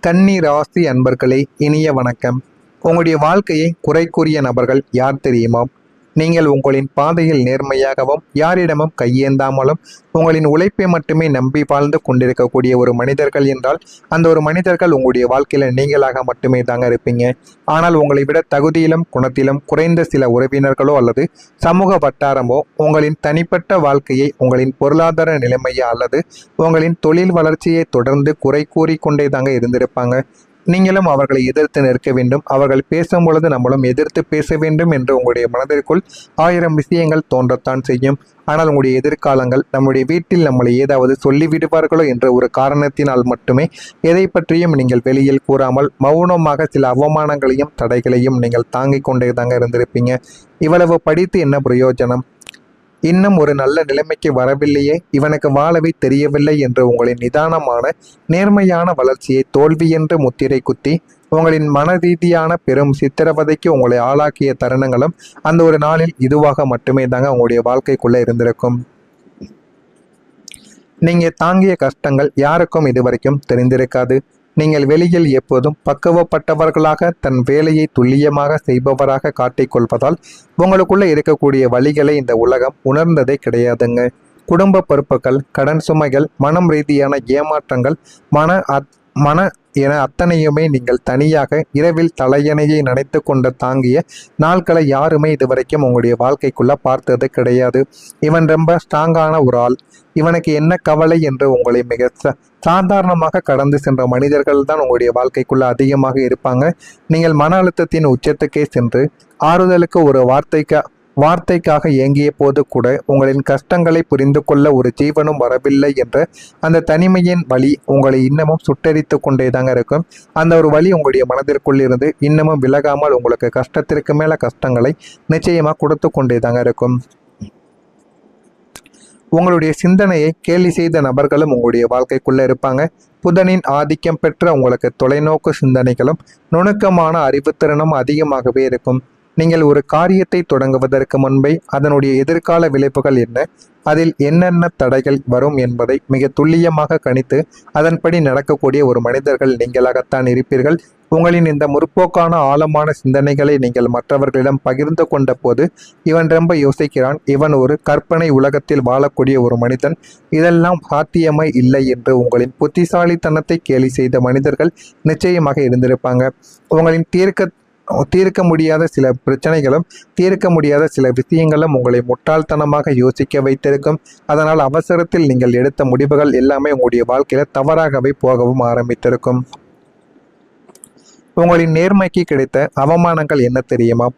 கன்னி ராசி அன்பர்களே, இனிய வணக்கம். உங்களுடைய வாழ்க்கையை குறை கூறிய நபர்கள் யார் தெரியுமா? நீங்கள் உங்களின் பாதையில் நேர்மையாகவும் யாரிடமும் கையேந்தாமலும் உங்களின் உழைப்பை மட்டுமே நம்பி வாழ்ந்து கொண்டிருக்கக்கூடிய ஒரு மனிதர்கள் என்றால் அந்த ஒரு மனிதர்கள் உங்களுடைய வாழ்க்கையில நீங்களாக மட்டுமே தாங்க இருப்பீங்க. ஆனால் உங்களை விட தகுதியிலும் குணத்திலும் குறைந்த சில உறவினர்களோ அல்லது சமூக வட்டாரமோ உங்களின் தனிப்பட்ட வாழ்க்கையை, உங்களின் பொருளாதார நிலைமையை அல்லது உங்களின் தொழில் வளர்ச்சியை தொடர்ந்து குறை கூறிக்கொண்டே தாங்க இருந்திருப்பாங்க. நீங்களும் அவர்களை எதிர்த்து நிற்க வேண்டும். அவர்கள் பேசும் பொழுது நம்மளும் எதிர்த்து பேச வேண்டும் என்று உங்களுடைய மனதிற்குள் 1000 விஷயங்கள் தோன்றத்தான் செய்யும். ஆனால் உங்களுடைய எதிர்காலங்கள் நம்முடைய வீட்டில் நம்மளை ஏதாவது சொல்லிவிடுவார்களோ என்ற ஒரு காரணத்தினால் மட்டுமே எதை பற்றியும் நீங்கள் வெளியில் கூறாமல் மௌனமாக சில அவமானங்களையும் தடைகளையும் நீங்கள் தாங்கிக் கொண்டே தாங்க இருந்திருப்பீங்க. இவ்வளவு படித்து என்ன பிரயோஜனம்? இன்னும் ஒரு நல்ல நிலைமைக்கு வரவில்லையே, இவனுக்கு வாழவே தெரியவில்லை என்று உங்களின் நிதானமான நேர்மையான வளர்ச்சியை தோல்வி என்று முத்திரை குத்தி உங்களின் மன ரீதியான பெரும் சித்திரவதைக்கு உங்களை ஆளாக்கிய தருணங்களும் அந்த ஒரு நாளில் இதுவாக மட்டுமே தாங்க உங்களுடைய வாழ்க்கைக்குள்ள இருந்திருக்கும். நீங்க தாங்கிய கஷ்டங்கள் யாருக்கும் இதுவரைக்கும் தெரிந்திருக்காது. நீங்கள் வெளியில் எப்போதும் பக்குவப்பட்டவர்களாக தன் வேலையை துல்லியமாக செய்பவராக காட்டிக்கொள்வதால் உங்களுக்குள்ள இருக்கக்கூடிய வழிகளை இந்த உலகம் உணர்ந்ததே கிடையாதுங்க. குடும்ப பொறுப்புகள், கடன் சுமைகள், மனம் ரீதியான ஏமாற்றங்கள், மன என அத்தனையுமே நீங்கள் தனியாக இரவில் தலையணையை நினைத்து கொண்டு தாங்கிய நாட்களை யாருமே இதுவரைக்கும் உங்களுடைய வாழ்க்கைக்குள்ள பார்த்தது கிடையாது. இவன் ரொம்ப ஸ்ட்ராங்கான ஒரு ஆள், இவனுக்கு என்ன கவலை என்று உங்களை மிக சாதாரணமாக கடந்து சென்ற மனிதர்கள் தான் உங்களுடைய வாழ்க்கைக்குள்ள அதிகமாக இருப்பாங்க. நீங்கள் மன அழுத்தத்தின் உச்சத்துக்கே சென்று ஆறுதலுக்கு ஒரு வார்த்தைக்காக ஏங்கிய போது கூட உங்களின் கஷ்டங்களை புரிந்து கொள்ள ஒரு ஜீவனும் வரவில்லை என்ற அந்த தனிமையின் வலி உங்களை இன்னமும் சுட்டரித்து கொண்டே தாங்க இருக்கும். அந்த ஒரு வலி உங்களுடைய மனதிற்குள் இருந்து இன்னமும் விலகாமல் உங்களுக்கு கஷ்டத்திற்கு மேல கஷ்டங்களை நிச்சயமா கொடுத்து கொண்டே தாங்க இருக்கும். உங்களுடைய சிந்தனையை கேலி செய்த நபர்களும் உங்களுடைய வாழ்க்கைக்குள்ள இருப்பாங்க. புதனின் ஆதிக்கம் பெற்ற உங்களுக்கு தொலைநோக்கு சிந்தனைகளும் நுணுக்கமான அறிவுத்திறனும் அதிகமாகவே இருக்கும். நீங்கள் ஒரு காரியத்தை தொடங்குவதற்கு முன்பே அதனுடைய எதிர்கால விளைவுகள் என்ன, அதில் என்னென்ன தடைகள் வரும் என்பதை மிக துல்லியமாக கணித்து அதன்படி நடக்கக்கூடிய ஒரு மனிதர்கள் நீங்களாகத்தான் இருப்பீர்கள். உங்களின் இந்த முற்போக்கான ஆழமான சிந்தனைகளை நீங்கள் மற்றவர்களிடம் பகிர்ந்து கொண்ட போது இவன் ரொம்ப யோசிக்கிறான், இவன் ஒரு கற்பனை உலகத்தில் வாழக்கூடிய ஒரு மனிதன், இதெல்லாம் சாத்தியமே இல்லை என்று உங்களின் புத்திசாலித்தனத்தை கேலி செய்த மனிதர்கள் நிச்சயமாக இருந்திருப்பாங்க. உங்களின் தீர்க்க முடியாத சில பிரச்சனைகளும் தீர்க்க முடியாத சில விஷயங்களும் உங்களை முட்டாள்தனமாக யோசிக்க வைத்திருக்கும். அதனால் அவசரத்தில் நீங்கள் எடுத்த முடிவுகள் எல்லாமே உங்களுடைய வாழ்க்கையில தவறாகவே போகவும் ஆரம்பித்திருக்கும். உங்களின் நேர்மைக்கு கிடைத்த அவமானங்கள் என்ன தெரியுமா?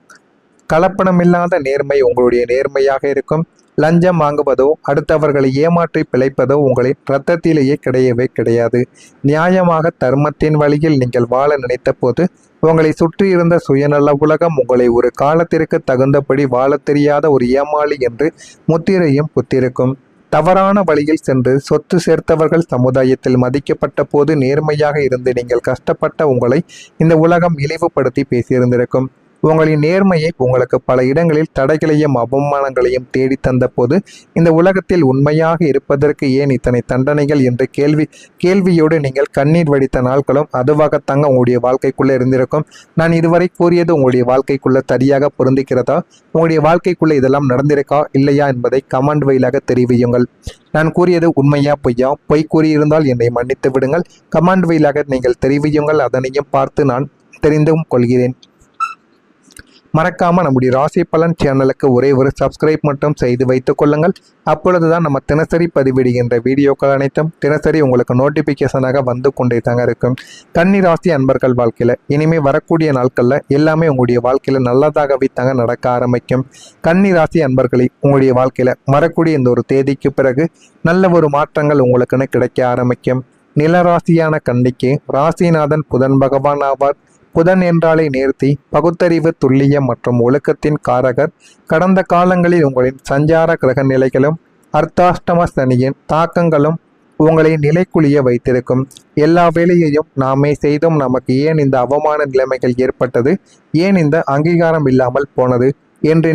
கலப்படமில்லாத நேர்மை உங்களுடைய நேர்மையாக இருக்கும். லஞ்சம் வாங்குவதோ அடுத்தவர்களை ஏமாற்றி பிழைப்பதோ உங்களின் இரத்தத்திலேயே கிடையவே கிடையாது. நியாயமாக தர்மத்தின் வழியில் நீங்கள் வாழ நினைத்த போது உங்களை சுற்றியிருந்த சுயநல உலகம் உங்களை ஒரு காலத்திற்கு தகுந்தபடி வாழ தெரியாத ஒரு ஏமாளி என்று முத்திரையும் குத்திருக்கும். தவறான வழியில் சென்று சொத்து சேர்த்தவர்கள் சமுதாயத்தில் மதிக்கப்பட்ட போது நேர்மையாக இருந்து நீங்கள் கஷ்டப்பட்ட உங்களை இந்த உலகம் இழிவுபடுத்தி பேசியிருந்திருக்கும். உங்களின் நேர்மையை உங்களுக்கு பல இடங்களில் தடைகளையும் அவமானங்களையும் தேடி தந்த போது இந்த உலகத்தில் உண்மையாக இருப்பதற்கு ஏன் இத்தனை தண்டனைகள் என்ற கேள்வியோடு நீங்கள் கண்ணீர் வடித்த நாட்களும் அதுவாகத்தாங்க உங்களுடைய வாழ்க்கைக்குள்ளே இருந்திருக்கும். நான் இதுவரை கூறியது உங்களுடைய வாழ்க்கைக்குள்ள சரியாக பொருந்துகிறதா? உங்களுடைய வாழ்க்கைக்குள்ள இதெல்லாம் நடந்திருக்கா இல்லையா என்பதை கமெண்ட் வழியாக தெரிவியுங்கள். நான் கூறியது உண்மையா பொய்யா? பொய் கூறியிருந்தால் என்னை மன்னித்து விடுங்கள். கமெண்ட் வழியாக நீங்கள் தெரிவியுங்கள். அதனையும் பார்த்து நான் தெரிந்தும் கொள்கிறேன். மறக்காம நம்முடைய ராசி பலன் சேனலுக்கு ஒரே ஒரு சப்ஸ்கிரைப் மட்டும் செய்து வைத்துக் கொள்ளுங்கள். அப்பொழுதுதான் நம்ம தினசரி பதிவிடுகின்ற வீடியோக்கள் அனைத்தும் தினசரி உங்களுக்கு நோட்டிபிகேஷனாக வந்து கொண்டே தாங்க இருக்கும். கன்னி ராசி அன்பர்கள் வாழ்க்கையில இனிமே வரக்கூடிய நாட்கள்ல எல்லாமே உங்களுடைய வாழ்க்கையில நல்லதாகவே தாங்க நடக்க ஆரம்பிக்கும். கன்னி ராசி அன்பர்களை உங்களுடைய வாழ்க்கையில வரக்கூடிய இந்த ஒரு தேதிக்கு பிறகு நல்ல ஒரு மாற்றங்கள் உங்களுக்குன்னு கிடைக்க ஆரம்பிக்கும். நிலராசியான கன்னிக்கு ராசிநாதன் புதன் பகவான் ஆவார். புதன் என்றாலே நேர்த்தி, பகுத்தறிவு, துல்லியம் மற்றும் ஒழுக்கத்தின் காரகர். கடந்த காலங்களில் உங்களின் சஞ்சார கிரக நிலைகளும் அர்த்தாஷ்டம சனியின் தாக்கங்களும் உங்களை நிலைக்குலிய வைத்திருக்கும். எல்லா வேலையையும் நாமே செய்தும் நமக்கு ஏன் இந்த அவமான நிலைமைகள் ஏற்பட்டது, ஏன் இந்த அங்கீகாரம் இல்லாமல் போனது, என்று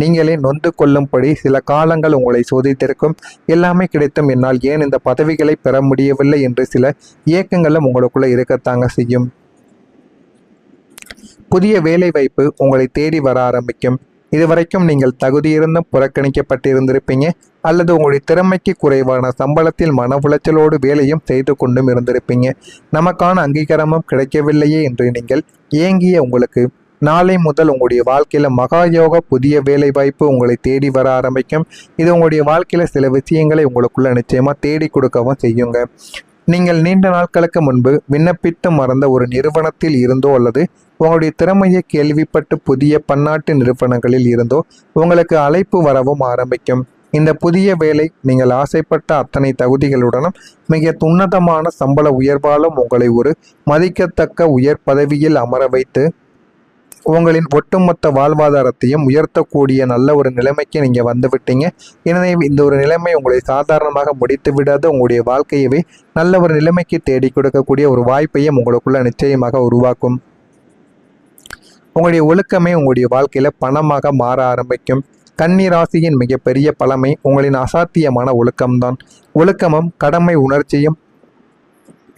நீங்களே நொந்து கொள்ளும்படி சில காலங்கள் உங்களை சோதித்திருக்கும். எல்லாமே கிடைத்தும் என்னால் ஏன் இந்த பதவிகளை பெற முடியவில்லை என்று சில ஏக்கங்களும் உங்களுக்குள்ள இருக்கத்தாங்க செய்யும். புதிய வேலை வாய்ப்பு உங்களை தேடி வர ஆரம்பிக்கும். இதுவரைக்கும் நீங்கள் தகுதியிருந்தும் புறக்கணிக்கப்பட்டிருந்திருப்பீங்க, அல்லது உங்களுடைய திறமைக்கு குறைவான சம்பளத்தில் மன உளைச்சலோடு வேலையும் செய்து கொண்டும் இருந்திருப்பீங்க. நமக்கான அங்கீகாரமும் கிடைக்கவில்லையே என்று நீங்கள் ஏங்கிய உங்களுக்கு நாளை முதல் உங்களுடைய வாழ்க்கையில மகாயோக புதிய வேலை வாய்ப்பு உங்களை தேடி வர ஆரம்பிக்கும். இது உங்களுடைய வாழ்க்கையில சில விஷயங்களை உங்களுக்குள்ள நிச்சயமா தேடி கொடுக்கவும் செய்யுங்க. நீங்கள் நீண்ட நாட்களுக்கு முன்பு விண்ணப்பித்து மறந்த ஒரு நிறுவனத்தில் இருந்தோ அல்லது உங்களுடைய திறமையை கேள்விப்பட்டு புதிய பன்னாட்டு நிறுவனங்களில் இருந்தோ உங்களுக்கு அழைப்பு வரவும் ஆரம்பிக்கும். இந்த புதிய வேலை நீங்கள் ஆசைப்பட்ட அத்தனை தகுதிகளுடனும் மிக உன்னதமான சம்பள உயர்வாலும் உங்களை ஒரு மதிக்கத்தக்க உயர் பதவியில் அமர வைத்து உங்களின் ஒட்டுமொத்த வாழ்வாதாரத்தையும் உயர்த்தக்கூடிய நல்ல ஒரு நிலைமைக்கு நீங்கள் வந்து விட்டீங்க. எனவே இந்த ஒரு நிலைமை உங்களை சாதாரணமாக முடித்து விடாத உங்களுடைய வாழ்க்கையவே நல்ல ஒரு நிலைமைக்கு தேடி கொடுக்கக்கூடிய ஒரு வாய்ப்பையும் உங்களுக்குள்ள நிச்சயமாக உருவாக்கும். உங்களுடைய ஒழுக்கமே உங்களுடைய வாழ்க்கையில பணமாக மாற ஆரம்பிக்கும். கன்னி ராசியின் மிகப்பெரிய பழமை உங்களின் அசாத்தியமான ஒழுக்கம்தான். ஒழுக்கமும் கடமை உணர்ச்சியும்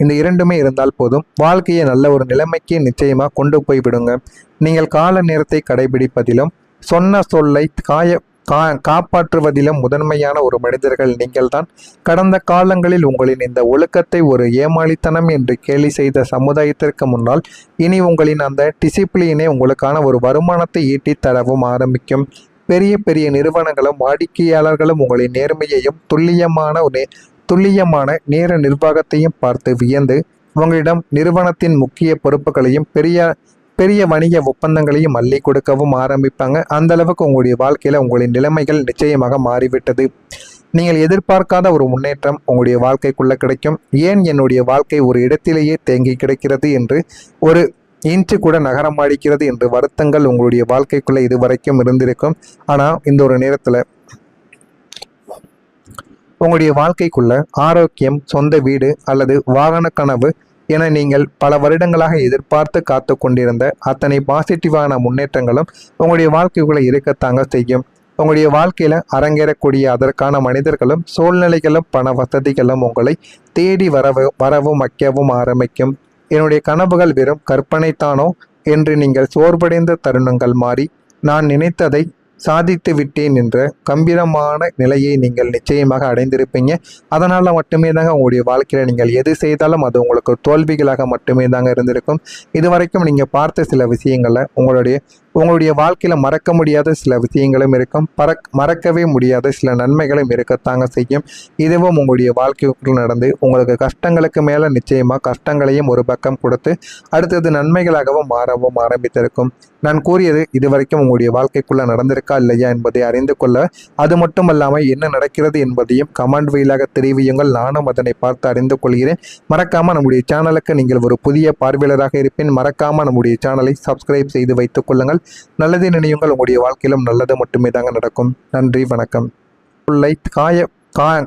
இந்த இரண்டுமே இருந்தால் போதும், வாழ்க்கையை நல்ல ஒரு நிலைமைக்கு நிச்சயமாக கொண்டு போய் விடுங்க. நீங்கள் கால நேரத்தை கடைபிடிப்பதிலும் சொன்ன சொல்லை காப்பாற்றுவதிலும் முதன்மையான ஒரு மனிதர்கள் நீங்கள்தான். கடந்த காலங்களில் உங்களின் இந்த ஒழுக்கத்தை ஒரு ஏமாளித்தனம் என்று கேலி செய்த சமுதாயத்திற்கு முன்னால் இனி உங்களின் அந்த டிசிப்ளினே உங்களுக்கான ஒரு வருமானத்தை ஈட்டி தரவும் ஆரம்பிக்கும். பெரிய பெரிய நிறுவனங்களும் வாடிக்கையாளர்களும் உங்களின் நேர்மையையும் துல்லியமான நேர நிர்வாகத்தையும் பார்த்து வியந்து உங்களிடம் நிறுவனத்தின் முக்கிய பொறுப்புகளையும் பெரிய வணிக ஒப்பந்தங்களையும் அள்ளி கொடுக்கவும் ஆரம்பிப்பாங்க. அந்த அளவுக்கு உங்களுடைய வாழ்க்கையில உங்களின் நிலைமைகள் நிச்சயமாக மாறிவிட்டது. நீங்கள் எதிர்பார்க்காத ஒரு முன்னேற்றம் உங்களுடைய வாழ்க்கைக்குள்ள கிடைக்கும். ஏன் என்னுடைய வாழ்க்கை ஒரு இடத்திலேயே தேங்கி கிடைக்கிறது என்று, ஒரு இன்ச்சு கூட நகரமாடிக்கிறது என்று வருத்தங்கள் உங்களுடைய வாழ்க்கைக்குள்ள இதுவரைக்கும் இருந்திருக்கும். ஆனா இந்த ஒரு நேரத்துல உங்களுடைய வாழ்க்கைக்குள்ள ஆரோக்கியம், சொந்த வீடு அல்லது வாகன கனவு என நீங்கள் பல வருடங்களாக எதிர்பார்த்து காத்து கொண்டிருந்த அத்தனை பாசிட்டிவான முன்னேற்றங்களும் உங்களுடைய வாழ்க்கைக்குள்ள இருக்கத்தாங்க செய்யும். உங்களுடைய வாழ்க்கையில அரங்கேறக்கூடிய அதற்கான மனிதர்களும் சூழ்நிலைகளும் பண வசதிகளும் உங்களை தேடி வரவும் வைக்கவும் ஆரம்பிக்கும். என்னுடைய கனவுகள் வெறும் கற்பனைத்தானோ என்று நீங்கள் சோர்வடைந்த தருணங்கள் மாறி நான் நினைத்ததை சாதித்து விட்டேன் என்ற கம்பீரமான நிலையை நீங்கள் நிச்சயமாக அடைந்திருப்பீங்க. அதனால் மட்டுமே தாங்க உங்களுடைய வாழ்க்கையில் நீங்கள் எது செய்தாலும் அது உங்களுக்கு தோல்விகளாக மட்டுமே தாங்க இருந்திருக்கும். இதுவரைக்கும் நீங்கள் பார்த்த சில விஷயங்களில் உங்களுடைய வாழ்க்கையில் மறக்க முடியாத சில விஷயங்களும் இருக்கும், மறக்கவே முடியாத சில நன்மைகளும் இருக்கத்தாங்க செய்யும். இதுவும் உங்களுடைய வாழ்க்கைக்குள் நடந்து உங்களுக்கு கஷ்டங்களுக்கு மேலே நிச்சயமாக கஷ்டங்களையும் ஒரு பக்கம் கொடுத்து அடுத்தது நன்மைகளாகவும் மாறவும் ஆரம்பித்திருக்கும். நான் கூறியது இதுவரைக்கும் உங்களுடைய வாழ்க்கைக்குள்ளே நடந்திருக்கா இல்லையா என்பதை அறிந்து கொள்ள, அது மட்டுமல்லாமல் என்ன நடக்கிறது என்பதையும் கமெண்ட் வழியாக தெரிவியுங்கள். நானும் அதனை பார்த்து அறிந்து கொள்கிறேன். மறக்காமல் நம்முடைய சேனலுக்கு நீங்கள் ஒரு புதிய பார்வையாளராக இருப்பேன். மறக்காமல் நம்முடைய சேனலை சப்ஸ்கிரைப் செய்து வைத்துக் கொள்ளுங்கள். நல்லதை நினையுங்கள். உங்களுடைய வாழ்க்கையிலும் நல்லது மட்டுமே தாங்க நடக்கும். நன்றி, வணக்கம்.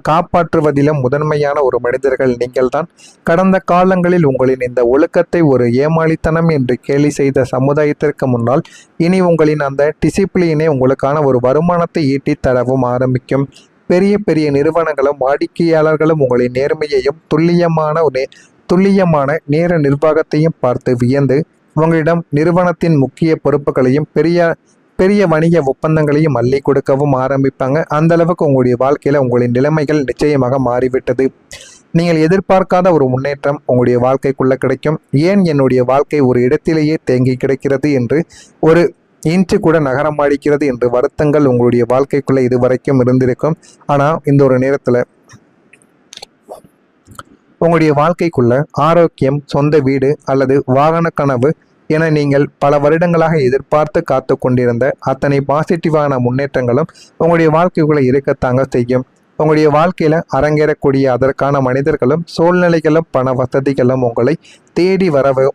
காப்பாற்றுவதிலும் முதன்மையான ஒரு மனிதர்கள் நீங்கள்தான். கடந்த காலங்களில் உங்களின் இந்த ஒழுக்கத்தை ஒரு ஏமாளித்தனம் என்று கேலி செய்த சமுதாயத்திற்கு முன்னால் இனி உங்களின் அந்த டிசிப்ளினே உங்களுக்கான ஒரு வருமானத்தை ஈட்டி தரவும் ஆரம்பிக்கும். பெரிய பெரிய நிறுவனங்களும் வாடிக்கையாளர்களும் உங்களின் நேர்மையையும் துல்லியமான நேர நிர்வாகத்தையும் பார்த்து வியந்து உங்களிடம் நிறுவனத்தின் முக்கிய பொறுப்புகளையும் பெரிய வணிக ஒப்பந்தங்களையும் அள்ளி கொடுக்கவும் ஆரம்பிப்பாங்க. அந்த அளவுக்கு உங்களுடைய வாழ்க்கையில உங்களின் நிலைமைகள் நிச்சயமாக மாறிவிட்டது. நீங்கள் எதிர்பார்க்காத ஒரு முன்னேற்றம் உங்களுடைய வாழ்க்கைக்குள்ள கிடைக்கும். ஏன் என்னுடைய வாழ்க்கை ஒரு இடத்திலேயே தேங்கி கிடைக்கிறது என்று, ஒரு இன்ச்சு கூட நகரமாடிக்கிறது என்று வருத்தங்கள் உங்களுடைய வாழ்க்கைக்குள்ள இதுவரைக்கும் இருந்திருக்கும். ஆனா இந்த ஒரு நேரத்துல உங்களுடைய வாழ்க்கைக்குள்ள ஆரோக்கியம், சொந்த வீடு அல்லது வாகன கனவு என நீங்கள் பல வருடங்களாக எதிர்பார்த்து காத்து கொண்டிருந்த அத்தனை பாசிட்டிவான முன்னேற்றங்களும் உங்களுடைய வாழ்க்கைக்குள்ள இருக்கத்தாங்க செய்யும். உங்களுடைய வாழ்க்கையில அரங்கேறக்கூடிய அதற்கான மனிதர்களும் சூழ்நிலைகளும் பண வசதிகளும் உங்களை தேடி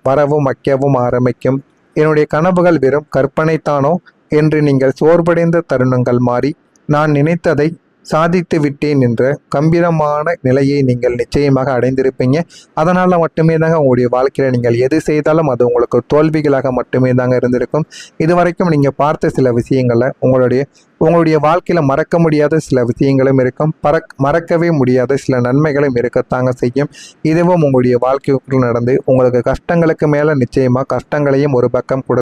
வரவும் வைக்கவும் ஆரம்பிக்கும். என்னுடைய கனவுகள் வெறும் கற்பனைத்தானோ என்று நீங்கள் சோர்வடைந்த தருணங்கள் மாறி நான் நினைத்ததை சாதித்து விட்டேன் என்ற கம்பீரமான நிலையை நீங்கள் நிச்சயமாக அடைந்திருப்பீங்க. அதனால் மட்டுமே தாங்க உங்களுடைய வாழ்க்கையில் நீங்கள் எது செய்தாலும் அது உங்களுக்கு தோல்விகளாக மட்டுமே தாங்க இருந்திருக்கும். இதுவரைக்கும் நீங்கள் பார்த்த சில விஷயங்களில் உங்களுடைய வாழ்க்கையில் மறக்க முடியாத சில விஷயங்களும் இருக்கும். மறக்கவே முடியாத சில நன்மைகளும் இருக்கத்தாங்க செய்யும். இதுவும் உங்களுடைய வாழ்க்கைக்குள் நடந்து உங்களுக்கு கஷ்டங்களுக்கு மேலே நிச்சயமாக கஷ்டங்களையும் ஒரு பக்கம்